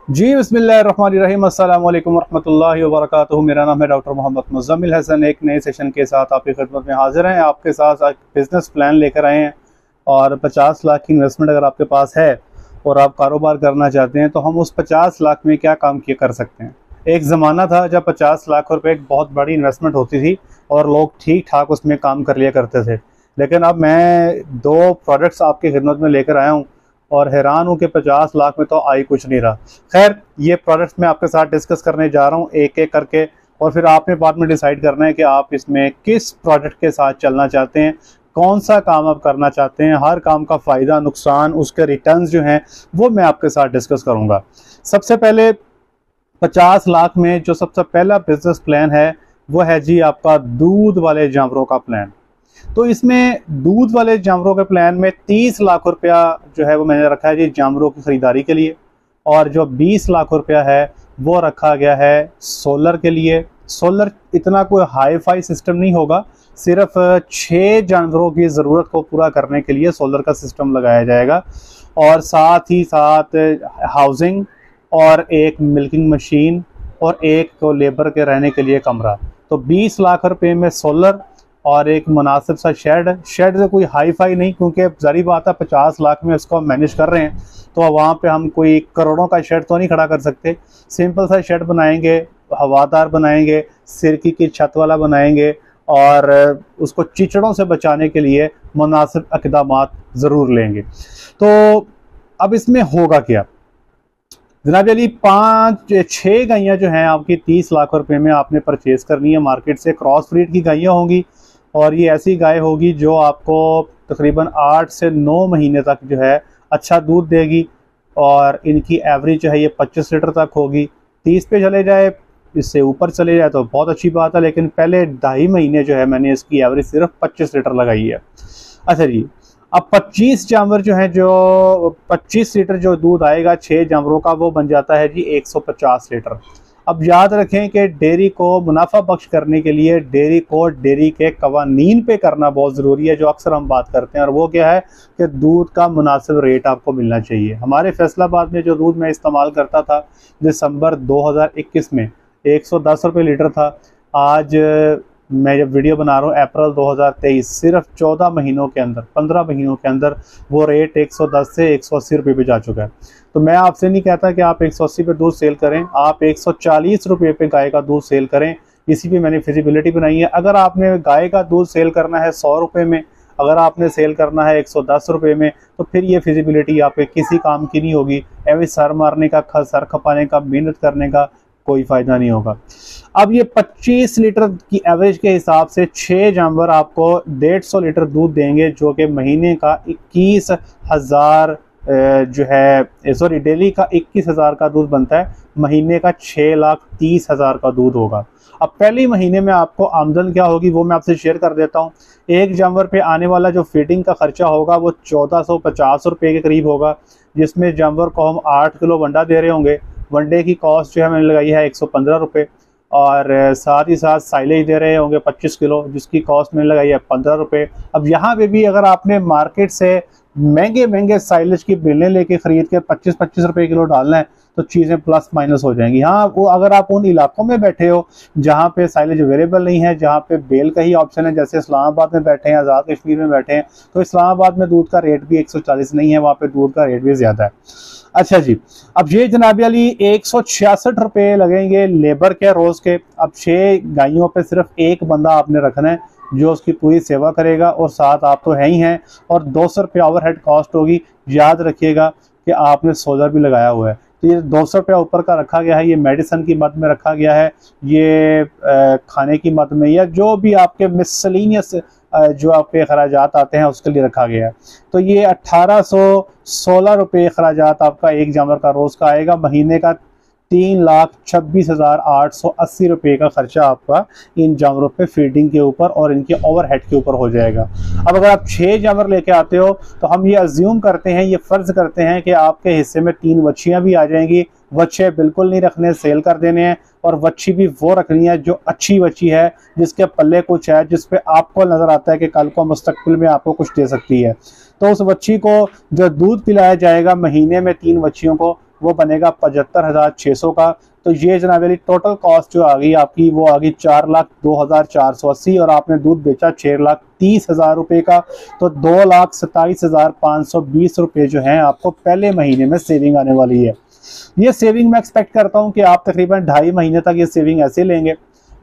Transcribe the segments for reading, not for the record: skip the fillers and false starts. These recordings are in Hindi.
जी बिस्मिल्लाहिर्रहमानिर्रहीम अस्सलाम वालेकुम रहमतुल्लाहि व बरकातुहू। मेरा नाम है डॉक्टर मोहम्मद मुज़म्मिल हसन। एक नए सेशन के साथ आपकी खिदमत में हाजिर हैं। आपके साथ एक बिज़नेस प्लान लेकर आए हैं और 50 लाख की इन्वेस्टमेंट अगर आपके पास है और आप कारोबार करना चाहते हैं तो हम उस 50 लाख में क्या काम किया कर सकते हैं। एक ज़माना था जब 50 लाख रुपए एक बहुत बड़ी इन्वेस्टमेंट होती थी और लोग ठीक ठाक उसमें काम कर लिया करते थे, लेकिन अब मैं दो प्रोजेक्ट्स आपकी खिदमत में लेकर आया हूँ और हैरान हूँ कि 50 लाख में तो आई कुछ नहीं रहा। खैर, ये प्रोजेक्ट्स मैं आपके साथ डिस्कस करने जा रहा हूँ एक एक करके, और फिर आपने बाद में डिसाइड करना है कि आप इसमें किस प्रोजेक्ट के साथ चलना चाहते हैं, कौन सा काम आप करना चाहते हैं। हर काम का फ़ायदा, नुकसान, उसके रिटर्न्स जो हैं वो मैं आपके साथ डिस्कस करूँगा। सबसे पहले 50 लाख में जो सबसे पहला बिजनेस प्लान है वो है जी आपका दूध वाले जानवरों का प्लान। तो इसमें दूध वाले जानवरों के प्लान में 30 लाख रुपया जो है वो मैंने रखा है जी जानवरों की ख़रीदारी के लिए, और जो 20 लाख रुपया है वो रखा गया है सोलर के लिए। सोलर इतना कोई हाई फाई सिस्टम नहीं होगा, सिर्फ 6 जानवरों की ज़रूरत को पूरा करने के लिए सोलर का सिस्टम लगाया जाएगा, और साथ ही साथ हाउसिंग और एक मिल्किंग मशीन और एक को लेबर के रहने के लिए कमरा। तो 20 लाख रुपए में सोलर और एक मुनासिब सा शेड से कोई हाई फाई नहीं, क्योंकि जारी बात है 50 लाख में इसको हम मैनेज कर रहे हैं तो वहाँ पे हम कोई करोड़ों का शेड तो नहीं खड़ा कर सकते। सिंपल सा शेड बनाएंगे, हवादार बनाएंगे, सिरकी की छत वाला बनाएंगे, और उसको चिचड़ों से बचाने के लिए मुनासिब इक़दामात ज़रूर लेंगे। तो अब इसमें होगा क्या जनाब अली, 5-6 गायें जो हैं आपकी 30 लाख रुपए में आपने परचेज़ करनी है मार्केट से। क्रॉस ब्रीड की गायें होंगी और ये ऐसी गाय होगी जो आपको तकरीबन 8 से 9 महीने तक जो है अच्छा दूध देगी, और इनकी एवरेज जो है ये 25 लीटर तक होगी। 30 पे चले जाए, इससे ऊपर चले जाए तो बहुत अच्छी बात है, लेकिन पहले 2.5 महीने जो है मैंने इसकी एवरेज सिर्फ 25 लीटर लगाई है। अच्छा जी, अब 25 जानवर जो हैं, जो 25 लीटर जो दूध आएगा 6 जानवरों का, वो बन जाता है जी 150 लीटर। अब याद रखें कि डेयरी को मुनाफा बख्श करने के लिए डेयरी को डेयरी के कवानीन पे करना बहुत ज़रूरी है, जो अक्सर हम बात करते हैं, और वो क्या है कि दूध का मुनासिब रेट आपको मिलना चाहिए। हमारे फैसलाबाद में जो दूध मैं इस्तेमाल करता था दिसंबर 2021 में 110 रुपये लीटर था। आज मैं जब वीडियो बना रहा हूँ अप्रैल 2023, सिर्फ 14 महीनों के अंदर, 15 महीनों के अंदर वो रेट 110 से 180 रुपये पे जा चुका है। तो मैं आपसे नहीं कहता कि आप 180 पे दूध सेल करें, आप 140 रुपये पे गाय का दूध सेल करें। इसी पे मैंने फिजिबिलिटी बनाई है। अगर आपने गाय का दूध सेल करना है 100 रुपये में, अगर आपने सेल करना है 110 रुपये में, तो फिर ये फिजिबिलिटी आप पे किसी काम की नहीं होगी। एवं सर मारने का, सर खपाने का, मेहनत करने का कोई फ़ायदा नहीं होगा। अब ये 25 लीटर की एवरेज के हिसाब से 6 जानवर आपको 150 लीटर दूध देंगे, जो कि महीने का 21,000 जो है सॉरी डेली का 21,000 का दूध बनता है, महीने का 6,30,000 का दूध होगा। अब पहले महीने में आपको आमदन क्या होगी वो मैं आपसे शेयर कर देता हूँ। एक जानवर पे आने वाला जो फीडिंग का खर्चा होगा वो 1450 रुपये के करीब होगा, जिसमें जानवर को हम 8 किलो वंडा दे रहे होंगे। वनडे की कॉस्ट जो है मैंने लगाई है 115 रुपये, और साथ ही साथ साइलेज दे रहे होंगे 25 किलो, जिसकी कॉस्ट मैंने लगाई है 15 रुपये। अब यहाँ पे भी अगर आपने मार्केट से महंगे साइलेज की बेलें लेके ख़रीद के 25-25 रुपये किलो डालना है तो चीज़ें प्लस माइनस हो जाएंगी। हाँ, वो अगर आप उन इलाकों में बैठे हो जहाँ पे साइलेज अवेलेबल नहीं है, जहाँ पे बेल का ही ऑप्शन है, जैसे इस्लामाबाद में बैठे हैं, आज़ाद कश्मीर में बैठे हैं, तो इस्लामाबाद में दूध का रेट भी 140 नहीं है, वहाँ पे दूध का रेट भी ज़्यादा है। अच्छा जी, अब ये जनाब अली 166 रुपये लगेंगे लेबर के रोज़ के। अब 6 गायों पे सिर्फ एक बंदा आपने रखना है जो उसकी पूरी सेवा करेगा, और साथ आप तो है ही हैं, और 200 रुपये ओवरहेड कॉस्ट होगी। याद रखिएगा कि आपने सोलर भी लगाया हुआ है, तो ये 200 रुपया ऊपर का रखा गया है। ये मेडिसिन की मद में रखा गया है, ये खाने की मद में, या जो भी आपके मिसलिनियस जो आपके खराजात आते हैं उसके लिए रखा गया है। तो ये 1816 रुपये खराजात आपका एक जानवर का रोज़ का आएगा। महीने का 3,26,880 रुपये का खर्चा आपका इन जानवरों पे फीडिंग के ऊपर और इनके ओवरहेड के ऊपर हो जाएगा। अब अगर आप 6 जानवर लेके आते हो तो हम ये अज्यूम करते हैं, ये फ़र्ज़ करते हैं कि आपके हिस्से में 3 बच्चियाँ भी आ जाएंगी। बच्चे बिल्कुल नहीं रखने, सेल कर देने हैं, और बच्ची भी वो रखनी है जो अच्छी बच्ची है, जिसके पल्ले कुछ है, जिस पे आपको नज़र आता है कि कल को मुस्तकबिल में आपको कुछ दे सकती है। तो उस बच्ची को जो दूध पिलाया जाएगा महीने में 3 बच्चियों को, वो बनेगा 75,600 का। तो ये जनाब अली टोटल कॉस्ट जो आ गई आपकी वो आ गई 4,02,480 और आपने दूध बेचा 6,30,000 रुपये का। तो 2,27,520 रुपये जो है आपको पहले महीने में सेविंग आने वाली है। ये सेविंग मैं एक्सपेक्ट करता हूँ कि आप तकरीबन 2.5 महीने तक ये सेविंग ऐसे लेंगे।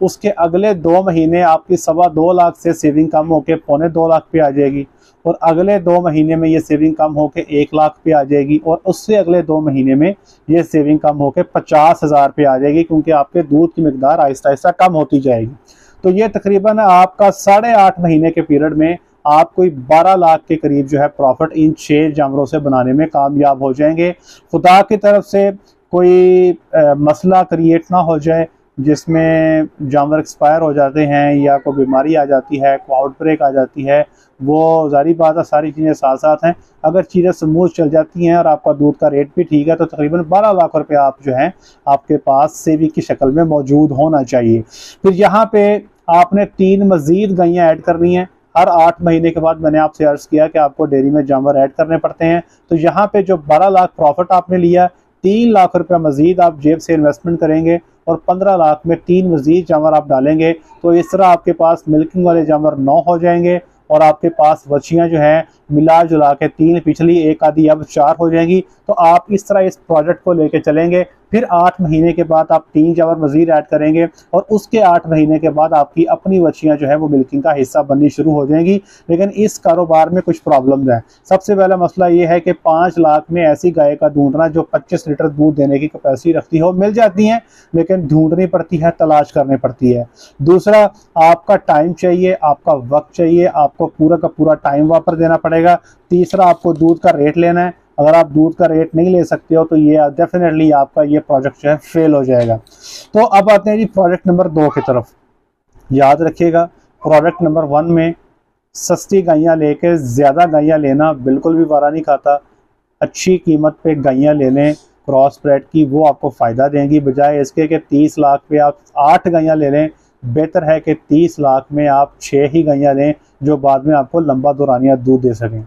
उसके अगले 2 महीने आपकी 2.25 लाख से सेविंग कम होकर 2.25 लाख पे आ जाएगी और अगले 2 महीने में ये सेविंग कम होकर 1 लाख पे आ जाएगी और उससे अगले 2 महीने में ये सेविंग कम होकर 50,000 पे आ जाएगी, क्योंकि आपके दूध की मिकदार आहिस्ता आहिस्ता कम होती जाएगी। तो ये तकरीबन आपका 8.5 महीने के पीरियड में आप कोई 12 लाख के करीब जो है प्रॉफिट इन 6 जानवरों से बनाने में कामयाब हो जाएंगे। खुदा की तरफ से कोई मसला क्रिएट ना हो जाए जिसमें जानवर एक्सपायर हो जाते हैं या कोई बीमारी आ जाती है, कोई आउटब्रेक आ जाती है, वो जारी बात है सारी चीज़ें साथ साथ हैं। अगर चीज़ें स्मूथ चल जाती हैं और आपका दूध का रेट भी ठीक है तो तकरीबन 12 लाख रुपए आप जो हैं आपके पास सेविंग की शक्ल में मौजूद होना चाहिए। फिर यहाँ पे आपने 3 मज़ीद गायें ऐड करनी हैं। हर 8 महीने के बाद मैंने आपसे अर्ज़ किया कि आपको डेयरी में जानवर ऐड करने पड़ते हैं। तो यहाँ पे जो 12 लाख प्रॉफिट आपने लिया, 3 लाख रुपया मजीद आप जेब से इन्वेस्टमेंट करेंगे और 15 लाख में 3 मजीद जानवर आप डालेंगे। तो इस तरह आपके पास मिल्किंग वाले जानवर 9 हो जाएंगे और आपके पास बच्चियां जो हैं मिला जुला के 3 पिछली, 1 आधी अब 4 हो जाएंगी। तो आप इस तरह इस प्रोजेक्ट को लेके चलेंगे। फिर 8 महीने के बाद आप 3 जानवर मजीद ऐड करेंगे और उसके 8 महीने के बाद आपकी अपनी बच्चियां जो है वो मिल्किंग का हिस्सा बननी शुरू हो जाएंगी। लेकिन इस कारोबार में कुछ प्रॉब्लम्स हैं। सबसे पहला मसला ये है कि 5 लाख में ऐसी गाय का ढूंढना जो 25 लीटर दूध देने की कैपेसिटी रखती हो, मिल जाती हैं लेकिन ढूंढनी पड़ती है, तलाश करनी पड़ती है। दूसरा, आपका टाइम चाहिए, आपका वक्त चाहिए, आपको पूरा का पूरा टाइम वापस देना पड़ेगा। तीसरा, आपको दूध का रेट लेना है। अगर आप दूध का रेट नहीं ले सकते हो तो ये डेफिनेटली आपका ये प्रोजेक्ट जो है फेल हो जाएगा। तो अब आते हैं जी प्रोजेक्ट नंबर 2 की तरफ। याद रखिएगा, प्रोजेक्ट नंबर 1 में सस्ती गायें लेके ज़्यादा गायें लेना बिल्कुल भी वारा नहीं खाता। अच्छी कीमत पे गायें ले लें क्रॉस ब्रेड की, वो आपको फ़ायदा देंगी, बजाय इसके कि 30 लाख पे आप 8 गायें ले लें। बेहतर है कि 30 लाख में आप 6 ही गायें लें जो बाद में आपको लंबा दौरानिया दूध दे सकें।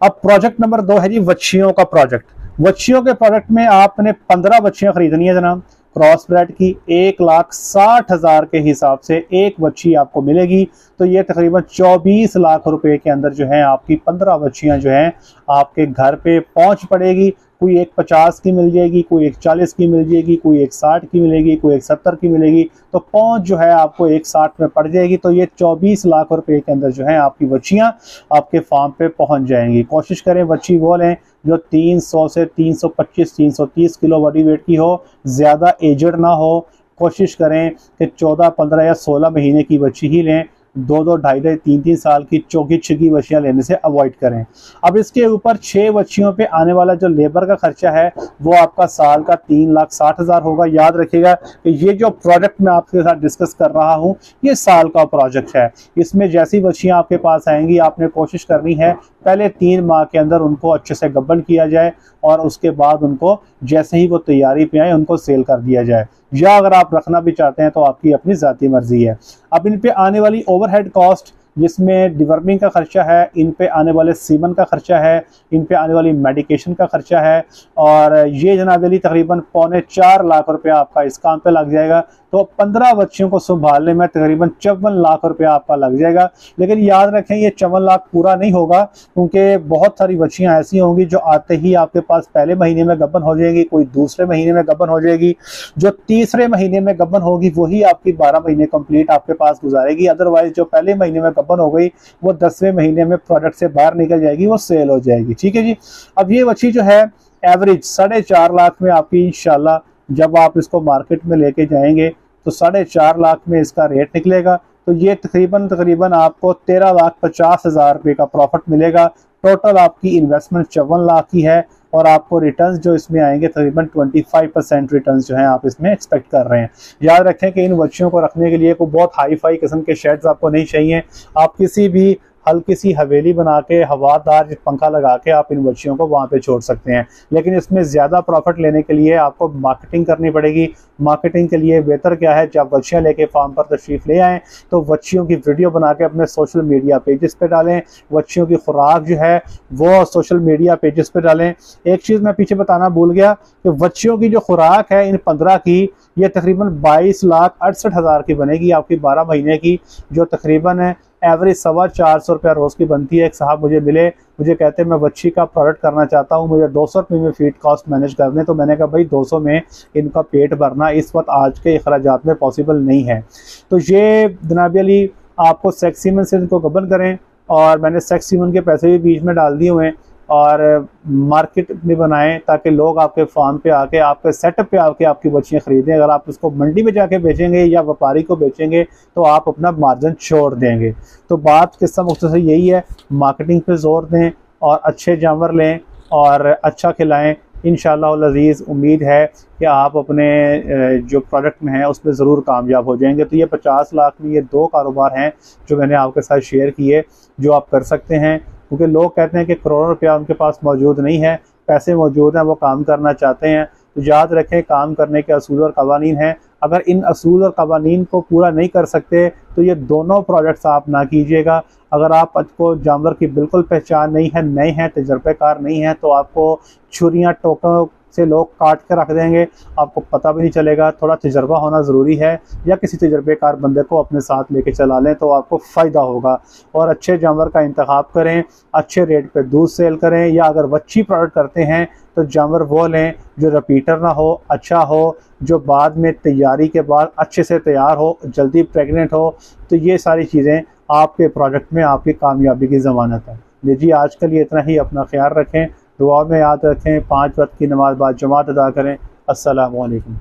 अब प्रोजेक्ट नंबर 2 है जी बच्चियों का प्रोजेक्ट। बच्चियों के प्रोजेक्ट में आपने 15 बच्चियां खरीदनी है जनाब क्रॉस ब्रेड की। 1,60,000 के हिसाब से एक बच्ची आपको मिलेगी। तो ये तकरीबन 24 लाख रुपए के अंदर जो है आपकी 15 बच्चियां जो हैं आपके घर पे पहुंच पड़ेगी। कोई एक 50 की मिल जाएगी, कोई एक 40 की मिल जाएगी, कोई एक 60 की मिलेगी, कोई एक 70 की miलेगी। तो पहुंच जो है आपको 1,60 में पड़ जाएगी। तो ये 24 लाख रुपए के अंदर जो है आपकी बच्चियां आपके फार्म पे पहुंच जाएंगी। कोशिश करें बच्ची वो लें जो 300 से 325 330 किलो बॉडी वेट की हो, ज़्यादा एजड ना हो। कोशिश करें कि 14, 15 या 16 महीने की बच्ची ही लें। 2-2, 2.5-2, 3-3 साल की चौकी छिकी बच्चियां लेने से अवॉइड करें। अब इसके ऊपर 6 बच्चियों पे आने वाला जो लेबर का खर्चा है वो आपका साल का 3,60,000 होगा। याद रखिएगा कि ये जो प्रोजेक्ट मैं आपके साथ डिस्कस कर रहा हूँ ये साल का प्रोजेक्ट है। इसमें जैसी बच्चियां आपके पास आएंगी आपने कोशिश करनी है पहले 3 माह के अंदर उनको अच्छे से गब्बन किया जाए और उसके बाद उनको जैसे ही वो तैयारी पे आए उनको सेल कर दिया जाए, या अगर आप रखना भी चाहते हैं तो आपकी अपनी ज़ाती मर्जी है। अब इन पे आने वाली ओवरहेड कॉस्ट जिसमें डिवर्मिंग का खर्चा है, इन पे आने वाले सीमन का खर्चा है, इन पे आने वाली मेडिकेशन का खर्चा है और ये जनाब अली तकरीबन 3.25 लाख रुपया आपका इस काम पे लग जाएगा। तो 15 बच्चियों को संभालने में तकरीबन 54 लाख रुपया आपका लग जाएगा। लेकिन याद रखें ये 54 लाख पूरा नहीं होगा, क्योंकि बहुत सारी बच्चियां ऐसी होंगी जो आते ही आपके पास पहले महीने में गब्बन हो जाएगी, कोई दूसरे महीने में गब्बन हो जाएगी, जो तीसरे महीने में गब्बन होगी वही आपकी 12 महीने कंप्लीट आपके पास गुजारेगी। अदरवाइज जो पहले महीने में गब्बन हो गई वो 10वें महीने में प्रोडक्ट से बाहर निकल जाएगी, वो सेल हो जाएगी। ठीक है जी। अब ये बच्ची जो है एवरेज 4.5 लाख में आपकी इंशाल्लाह जब आप इसको मार्केट में लेके जाएंगे तो 4.5 लाख में इसका रेट निकलेगा। तो ये तकरीबन आपको 13,50,000 रुपये का प्रॉफिट मिलेगा। टोटल आपकी इन्वेस्टमेंट 54 लाख की है और आपको रिटर्न्स जो इसमें आएंगे तकरीबन 25% रिटर्न्स जो हैं आप इसमें एक्सपेक्ट कर रहे हैं। याद रखें कि इन बच्चियों को रखने के लिए कोई बहुत हाई फाई किस्म के शेड्स आपको नहीं चाहिए। आप किसी भी हल्की सी हवेली बना के हवादार पंखा लगा के आप इन बच्चियों को वहाँ पे छोड़ सकते हैं। लेकिन इसमें ज़्यादा प्रॉफिट लेने के लिए आपको मार्केटिंग करनी पड़ेगी। मार्केटिंग के लिए बेहतर क्या है, जब बच्चियाँ लेके फार्म पर तशरीफ़ ले आएँ तो बच्चियों की वीडियो बना के अपने सोशल मीडिया पेजेस पे डालें, बच्चियों की खुराक जो है वो सोशल मीडिया पेजेस पे डालें। एक चीज़ मैं पीछे बताना भूल गया कि बच्चियों की जो खुराक है इन 15 की, ये तकरीबन 22,68,000 की बनेगी आपकी 12 महीने की, जो तकरीबन है एवरेज 425 रुपया रोज़ की बनती है। एक साहब मुझे मिले, मुझे कहते हैं मैं बच्ची का प्रोडक्ट करना चाहता हूँ, मुझे 200 रुपये में फीड कॉस्ट मैनेज कर दें। तो मैंने कहा भाई 200 में इनका पेट भरना इस वक्त आज के अखराजात में पॉसिबल नहीं है। तो ये जनाब अली आपको सेक्स सीमन से इनको गबन करें, और मैंने सेक्स सीमन के पैसे भी बीच में डाल दिए हुए हैं, और मार्केट भी बनाएं ताकि लोग आपके फार्म पे आके आपके सेटअप पे आके आपकी बच्चियाँ ख़रीदें। अगर आप इसको मंडी में जाके बेचेंगे या व्यापारी को बेचेंगे तो आप अपना मार्जिन छोड़ देंगे। तो बात किस्सा मुख्तसर यही है, मार्केटिंग पे ज़ोर दें और अच्छे जानवर लें और अच्छा खिलाएं। इंशाअल्लाह अज़ीज़ उम्मीद है कि आप अपने जो प्रोडक्ट में हैं उसमें ज़रूर कामयाब हो जाएंगे। तो ये 50 लाख में ये 2 कारोबार हैं जो मैंने आपके साथ शेयर किए, जो आप कर सकते हैं। क्योंकि लोग कहते हैं कि करोड़ों रुपया उनके पास मौजूद नहीं है, पैसे मौजूद हैं, वो काम करना चाहते हैं। तो याद रखें, काम करने के असूल और कवानीन हैं। अगर इन असूल और कवानीन को पूरा नहीं कर सकते तो ये दोनों प्रोजेक्ट्स आप ना कीजिएगा। अगर आपको जानवर की बिल्कुल पहचान नहीं है, नए हैं, तजर्बेकार नहीं हैं, तो आपको छुरियाँ टोकों से लोग काट कर रख देंगे, आपको पता भी नहीं चलेगा। थोड़ा तजर्बा होना ज़रूरी है, या किसी तजर्बेकार बंदे को अपने साथ लेके चला लें तो आपको फ़ायदा होगा। और अच्छे जानवर का इंतखाब करें, अच्छे रेट पे दूध सेल करें, या अगर बच्ची प्रोडक्ट करते हैं तो जानवर वो लें जो रिपीटर ना हो, अच्छा हो, जो बाद में तैयारी के बाद अच्छे से तैयार हो, जल्दी प्रेग्नेंट हो। तो ये सारी चीज़ें आपके प्रोजेक्ट में आपकी कामयाबी की ज़मानत है। लीजिए आज के लिए इतना ही, अपना ख्याल रखें, दुआ में याद रखें, 5 वक्त की नमाज बाद जमात अदा करें। अस्सलामु अलैकुम।